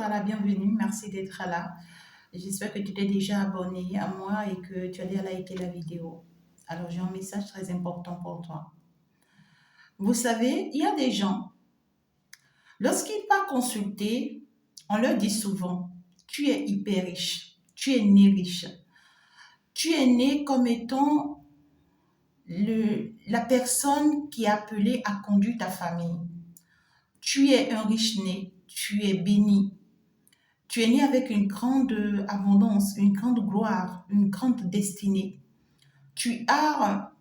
sois la bienvenue. Merci d'être là. J'espère que tu t'es déjà abonné à moi et que tu as déjà liké la vidéo. Alors, j'ai un message très important pour toi. Vous savez, il y a des gens, lorsqu'ils partent consulter, on leur dit souvent, tu es hyper riche, tu es né riche. Tu es né comme étant la personne qui est appelée à conduire ta famille. Tu es un riche né, tu es béni. Tu es né avec une grande abondance, une grande gloire, une grande destinée. Tu as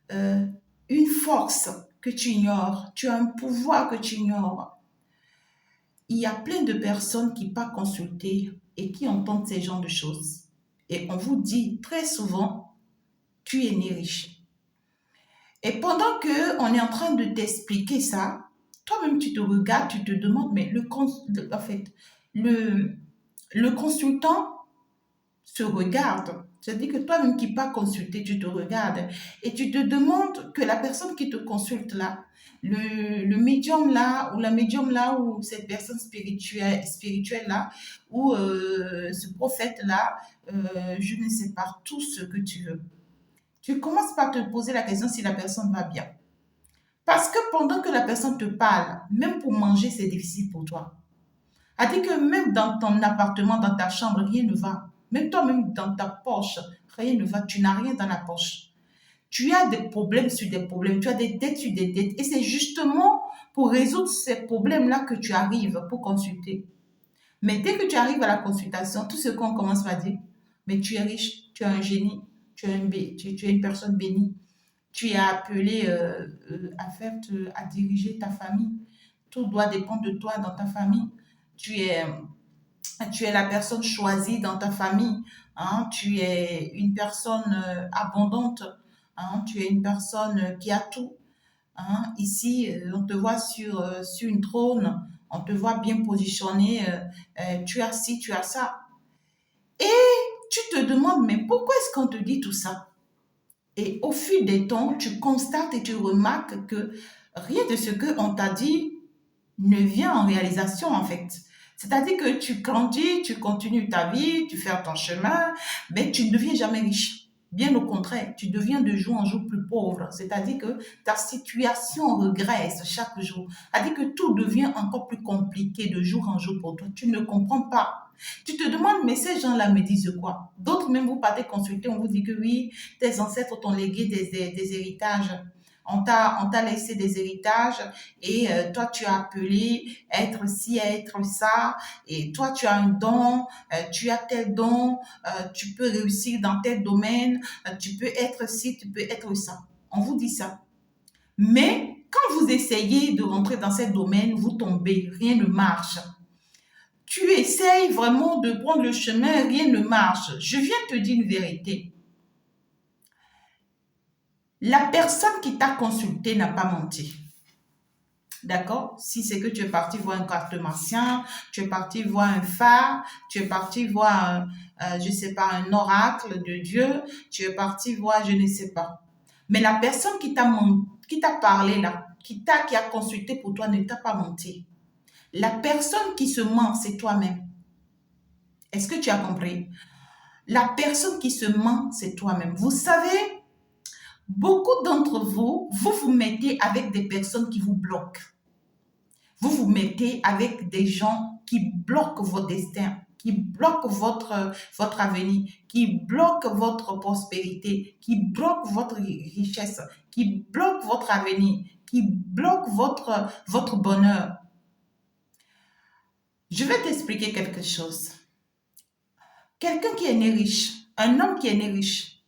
une force que tu ignores. Tu as un pouvoir que tu ignores. Il y a plein de personnes qui partent consulter et qui entendent ces genres de choses. Et on vous dit très souvent, tu es né riche. Et pendant qu'on est en train de t'expliquer ça, toi-même tu te regardes, tu te demandes, mais le consultant se regarde. C'est-à-dire que toi-même qui pas consulté, tu te regardes et tu te demandes que la personne qui te consulte là, le médium là, ou la médium là, ou cette personne spirituelle là, ou ce prophète là, je ne sais pas, tout ce que tu veux. Tu commences par te poser la question si la personne va bien. Parce que pendant que la personne te parle, même pour manger, c'est difficile pour toi. A dit que même dans ton appartement, dans ta chambre, rien ne va. Même toi-même dans ta poche, rien ne va. Tu n'as rien dans la poche. Tu as des problèmes sur des problèmes. Tu as des dettes sur des dettes. Et c'est justement pour résoudre ces problèmes-là que tu arrives pour consulter. Mais dès que tu arrives à la consultation, tout ce qu'on commence par dire, mais tu es riche, tu es un génie, tu es une personne bénie. Tu es appelé à diriger ta famille. Tout doit dépendre de toi dans ta famille. Tu es la personne choisie dans ta famille. Hein? Tu es une personne abondante. Hein? Tu es une personne qui a tout. Hein? Ici, on te voit sur une trône. On te voit bien positionné. Tu as ci, tu as ça. Et tu te demandes, mais pourquoi est-ce qu'on te dit tout ça? Et au fil des temps, tu constates et tu remarques que rien de ce qu'on t'a dit ne vient en réalisation en fait. C'est-à-dire que tu grandis, tu continues ta vie, tu fais ton chemin, mais tu ne deviens jamais riche. Bien au contraire, tu deviens de jour en jour plus pauvre. C'est-à-dire que ta situation regresse chaque jour. C'est-à-dire que tout devient encore plus compliqué de jour en jour pour toi. Tu ne comprends pas. Tu te demandes, mais ces gens-là me disent quoi? D'autres même, vous partez consulter, on vous dit que oui, tes ancêtres t'ont légué des héritages. On t'a laissé des héritages et toi, tu as appelé être ci, être ça. Et toi, tu as un don, tu as tel don, tu peux réussir dans tel domaine, tu peux être ci, tu peux être ça. On vous dit ça. Mais quand vous essayez de rentrer dans ce domaine, vous tombez, rien ne marche. Tu essayes vraiment de prendre le chemin, rien ne marche. Je viens te dire une vérité. La personne qui t'a consulté n'a pas menti. D'accord? Si c'est que tu es parti voir un cartomancien, tu es parti voir un phare, tu es parti voir, je ne sais pas, un oracle de Dieu, tu es parti voir, je ne sais pas. Mais la personne qui t'a parlé là, qui a consulté pour toi ne t'a pas menti. La personne qui se ment, c'est toi-même. Est-ce que tu as compris? La personne qui se ment, c'est toi-même. Vous savez, beaucoup d'entre vous, vous mettez avec des personnes qui vous bloquent. Vous vous mettez avec des gens qui bloquent votre destin, qui bloquent votre avenir, qui bloquent votre prospérité, qui bloquent votre richesse, qui bloquent votre avenir, qui bloquent votre bonheur. Je vais t'expliquer quelque chose. Quelqu'un qui est né riche, un homme qui est né riche,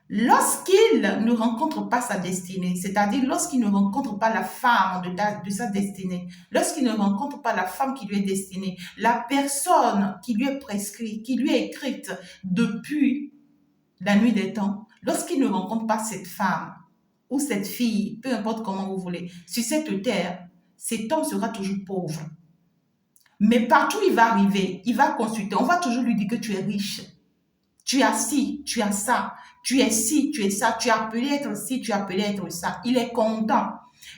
lorsqu'il ne rencontre pas sa destinée, c'est-à-dire lorsqu'il ne rencontre pas la femme de sa destinée, lorsqu'il ne rencontre pas la femme qui lui est destinée, la personne qui lui est prescrite, qui lui est écrite depuis la nuit des temps, lorsqu'il ne rencontre pas cette femme ou cette fille, peu importe comment vous voulez, sur cette terre, cet homme sera toujours pauvre. Mais partout il va arriver, il va consulter, on va toujours lui dire que tu es riche. Tu as ci, tu as ça, tu es ci, tu es ça, tu as appelé être ci, tu as appelé être ça. Il est content.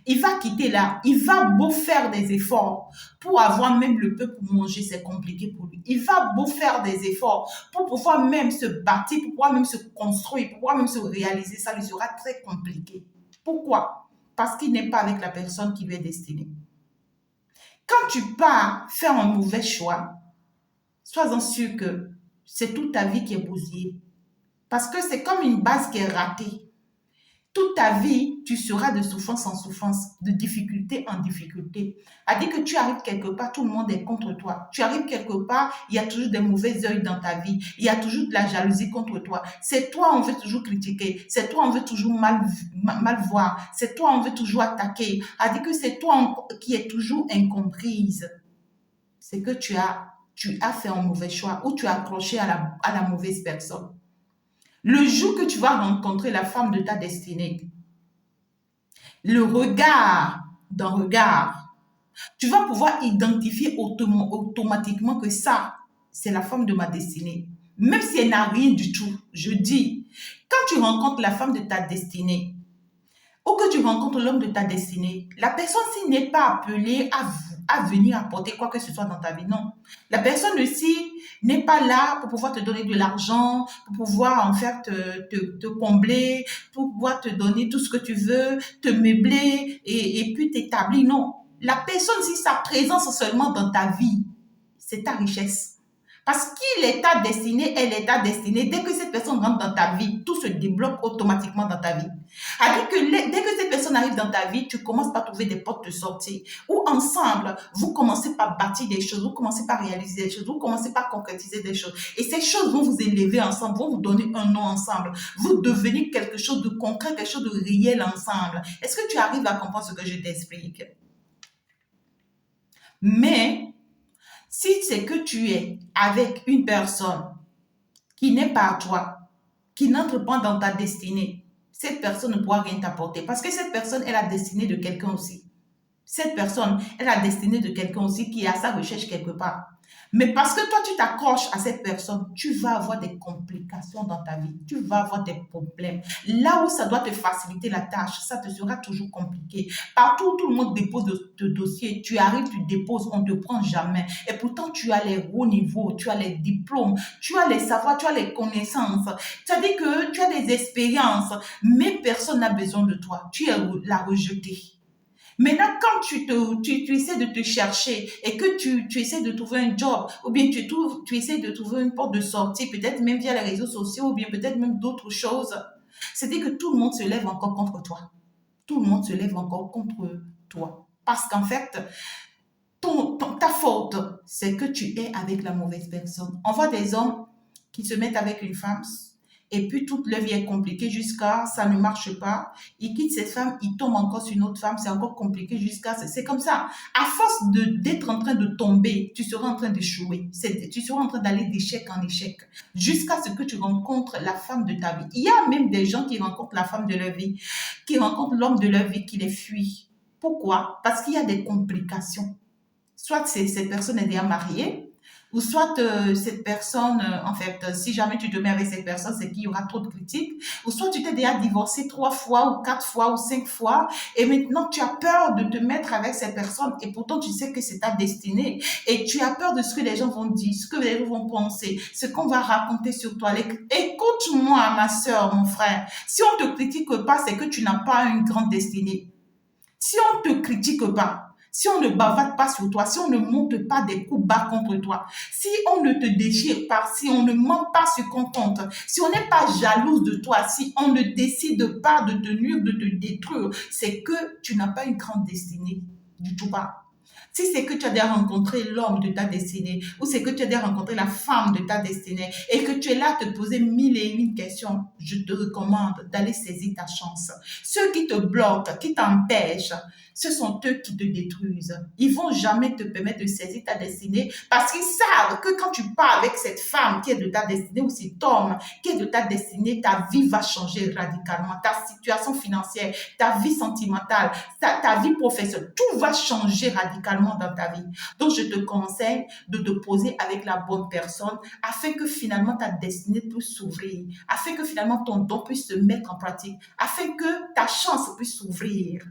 Il va quitter là. Il va beau faire des efforts pour avoir même le peu pour manger, c'est compliqué pour lui. Il va beau faire des efforts pour pouvoir même se bâtir, pour pouvoir même se construire, pour pouvoir même se réaliser. Ça lui sera très compliqué. Pourquoi? Parce qu'il n'est pas avec la personne qui lui est destinée. Quand tu pars faire un mauvais choix, sois-en sûr que c'est toute ta vie qui est bousillée. Parce que c'est comme une base qui est ratée. Toute ta vie, tu seras de souffrance en souffrance, de difficulté en difficulté. À dire que tu arrives quelque part, tout le monde est contre toi. Tu arrives quelque part, il y a toujours des mauvais œils dans ta vie. Il y a toujours de la jalousie contre toi. C'est toi, on veut toujours critiquer. C'est toi, on veut toujours mal voir. C'est toi, on veut toujours attaquer. À dire que c'est toi qui es toujours incomprise. C'est que tu as fait un mauvais choix ou tu as accroché à la mauvaise personne. Le jour que tu vas rencontrer la femme de ta destinée, le regard d'un regard, tu vas pouvoir identifier automatiquement que ça, c'est la femme de ma destinée. Même si elle n'a rien du tout, je dis, quand tu rencontres la femme de ta destinée, ou que tu rencontres l'homme de ta destinée, la personne ci n'est pas appelée à venir apporter quoi que ce soit dans ta vie, non. La personne aussi n'est pas là pour pouvoir te donner de l'argent, pour pouvoir en fait te combler, pour pouvoir te donner tout ce que tu veux, te meubler et puis t'établir, non. La personne, si sa présence seulement dans ta vie, c'est ta richesse. Parce qu'il est ta destinée, elle est ta destinée. Dès que cette personne rentre dans ta vie, tout se débloque automatiquement dans ta vie. C'est-à-dire que dès que cette personne arrive dans ta vie, tu commences par trouver des portes de sortie. Ou ensemble, vous commencez par bâtir des choses, vous commencez par réaliser des choses, vous commencez par concrétiser des choses. Et ces choses vont vous élever ensemble, vont vous donner un nom ensemble. Vous devenez quelque chose de concret, quelque chose de réel ensemble. Est-ce que tu arrives à comprendre ce que je t'explique? Mais si c'est que tu es avec une personne qui n'est pas à toi, qui n'entre pas dans ta destinée, cette personne ne pourra rien t'apporter parce que cette personne est la destinée de quelqu'un aussi. Cette personne est la destinée de quelqu'un aussi qui est à sa recherche quelque part. Mais parce que toi, tu t'accroches à cette personne, tu vas avoir des complications dans ta vie. Tu vas avoir des problèmes. Là où ça doit te faciliter la tâche, ça te sera toujours compliqué. Partout où tout le monde dépose de dossier, tu arrives, tu déposes, on ne te prend jamais. Et pourtant, tu as les hauts niveaux, tu as les diplômes, tu as les savoirs, tu as les connaissances. C'est-à-dire que tu as des expériences, mais personne n'a besoin de toi. Tu es la rejetée. Maintenant, quand tu essaies de te chercher et que tu essaies de trouver un job ou bien tu essaies de trouver une porte de sortie, peut-être même via les réseaux sociaux ou bien peut-être même d'autres choses, c'est-à-dire que tout le monde se lève encore contre toi. Tout le monde se lève encore contre toi. Parce qu'en fait, ta faute, c'est que tu es avec la mauvaise personne. On voit des hommes qui se mettent avec une femme et puis toute leur vie est compliquée jusqu'à ça ne marche pas. Ils quittent cette femme, ils tombent encore sur une autre femme, c'est encore compliqué jusqu'à... C'est comme ça. À force d'être en train de tomber, tu seras en train d'échouer. Tu seras en train d'aller d'échec en échec jusqu'à ce que tu rencontres la femme de ta vie. Il y a même des gens qui rencontrent la femme de leur vie, qui rencontrent l'homme de leur vie, qui les fuit. Pourquoi? Parce qu'il y a des complications. Soit cette personne est déjà mariée, ou soit cette personne, en fait, si jamais tu te mets avec cette personne, c'est qu'il y aura trop de critiques, ou soit tu t'es déjà divorcé 3 fois, ou 4 fois, ou 5 fois, et maintenant tu as peur de te mettre avec cette personne, et pourtant tu sais que c'est ta destinée, et tu as peur de ce que les gens vont dire, ce que les gens vont penser, ce qu'on va raconter sur toi. Écoute-moi, ma soeur, mon frère, si on ne te critique pas, c'est que tu n'as pas une grande destinée. Si on ne te critique pas, si on ne bavarde pas sur toi, si on ne monte pas des coups bas contre toi, si on ne te déchire pas, si on ne ment pas sur ton compte, si on n'est pas jalouse de toi, si on ne décide pas de te nuire, de te détruire, c'est que tu n'as pas une grande destinée. Du tout pas. Si c'est que tu as déjà rencontré l'homme de ta destinée, ou c'est que tu as déjà rencontré la femme de ta destinée, et que tu es là à te poser 1001 questions, je te recommande d'aller saisir ta chance. Ceux qui te bloquent, qui t'empêchent, ce sont eux qui te détruisent. Ils vont jamais te permettre de saisir ta destinée parce qu'ils savent que quand tu pars avec cette femme qui est de ta destinée ou cet homme qui est de ta destinée, ta vie va changer radicalement. Ta situation financière, ta vie sentimentale, ta vie professionnelle, tout va changer radicalement dans ta vie. Donc, je te conseille de te poser avec la bonne personne afin que finalement ta destinée puisse s'ouvrir, afin que finalement ton don puisse se mettre en pratique, afin que ta chance puisse s'ouvrir.